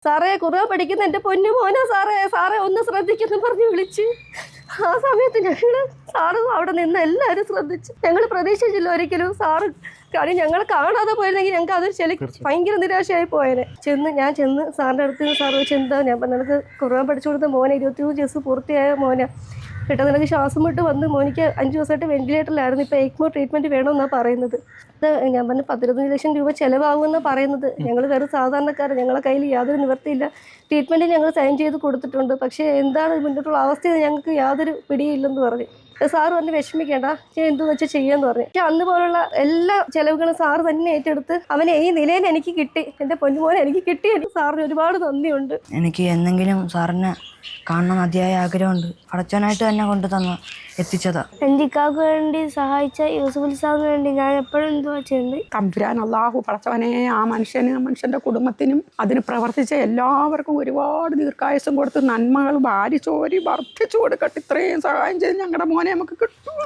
സാറേ ഖുർആൻ പഠിക്കുന്ന എൻ്റെ പൊന്നു മോനാ സാറേ ഒന്ന് ശ്രദ്ധിക്കുന്നു പറഞ്ഞ് വിളിച്ച് ആ സമയത്ത് സാറും അവിടെ നിന്ന് എല്ലാവരും ശ്രദ്ധിച്ച്. ഞങ്ങൾ പ്രതീക്ഷിച്ചില്ല ഒരിക്കലും സാറ്. കാര്യം ഞങ്ങൾ കാണാതെ പോയിരുന്നെങ്കിൽ ഞങ്ങൾക്ക് അതൊരു ഭയങ്കര നിരാശയായി പോയേനെ. ഞാൻ ചെന്ന് സാറിൻ്റെ അടുത്ത് സാറ് വെച്ച് എന്താ ഞാൻ പറഞ്ഞ നിനക്ക് ഖുർആൻ പഠിച്ചു കൊടുത്ത മോനെ 23 ദിവസം പൂർത്തിയായ മോനെ പെട്ടെന്ന് നിനക്ക് ശ്വാസം വിട്ട് വന്ന് മോനിക്ക് 5 ദിവസമായിട്ട് വെന്റിലേറ്ററിലായിരുന്നു. ഇപ്പോൾ ECMO ട്രീറ്റ്മെൻറ്റ് വേണമെന്നാണ് പറയുന്നത്. ഞാൻ പറഞ്ഞു 15 ലക്ഷം രൂപ ചിലവാകുമെന്നാണ് പറയുന്നത്. ഞങ്ങൾ വെറും സാധാരണക്കാർ, ഞങ്ങളുടെ കയ്യിൽ യാതൊരു നിവൃത്തിയില്ല. ട്രീറ്റ്മെൻറ്റ് ഞങ്ങൾ സൈൻ ചെയ്ത് കൊടുത്തിട്ടുണ്ട്. പക്ഷേ എന്താണ് മുന്നോട്ടുള്ള അവസ്ഥ ഞങ്ങൾക്ക് യാതൊരു പിടിയില്ലെന്ന് പറഞ്ഞു. സാറ് പറഞ്ഞ് വിഷമിക്കേണ്ട, ഞാൻ എന്തെന്ന് വെച്ചാൽ ചെയ്യാന്ന് പറഞ്ഞു. പക്ഷെ അന്ന് പോലുള്ള എല്ലാ ചിലവുകളും സാറ് തന്നെ ഏറ്റെടുത്ത് അവനെ ഈ നിലയിൽ എനിക്ക് കിട്ടി. എൻ്റെ പൊന്നുമോനെ എനിക്ക് കിട്ടി. സാറിന് ഒരുപാട് നന്ദിയുണ്ട്. എനിക്ക് എന്തെങ്കിലും സാറിനെ കാണണം അതിയായ ആഗ്രഹമുണ്ട്. പടച്ചവനായിട്ട് തന്നെ കൊണ്ട് എത്തിച്ചതാ. എൻ്റെ ഇക്കാക്ക് വേണ്ടി സഹായിച്ച യൂസുഫ് സാറിന് വേണ്ടി ഞാൻ എപ്പോഴും എന്തുവാ ചെയ്യുന്നത്. തമ്പുരാൻ അല്ലാഹു പടച്ചവനെ ആ മനുഷ്യൻ്റെ കുടുംബത്തിനും അതിന് പ്രവർത്തിച്ച എല്ലാവർക്കും ഒരുപാട് ദീർഘായുസ്സും കൊടുത്ത് നന്മകൾ വാരിച്ചോരി വർദ്ധിച്ചു കൊടുക്കട്ടെ. ഇത്രയും സഹായം ചെയ്ത് ഞങ്ങളുടെ മോനെ നമുക്ക് കിട്ടും.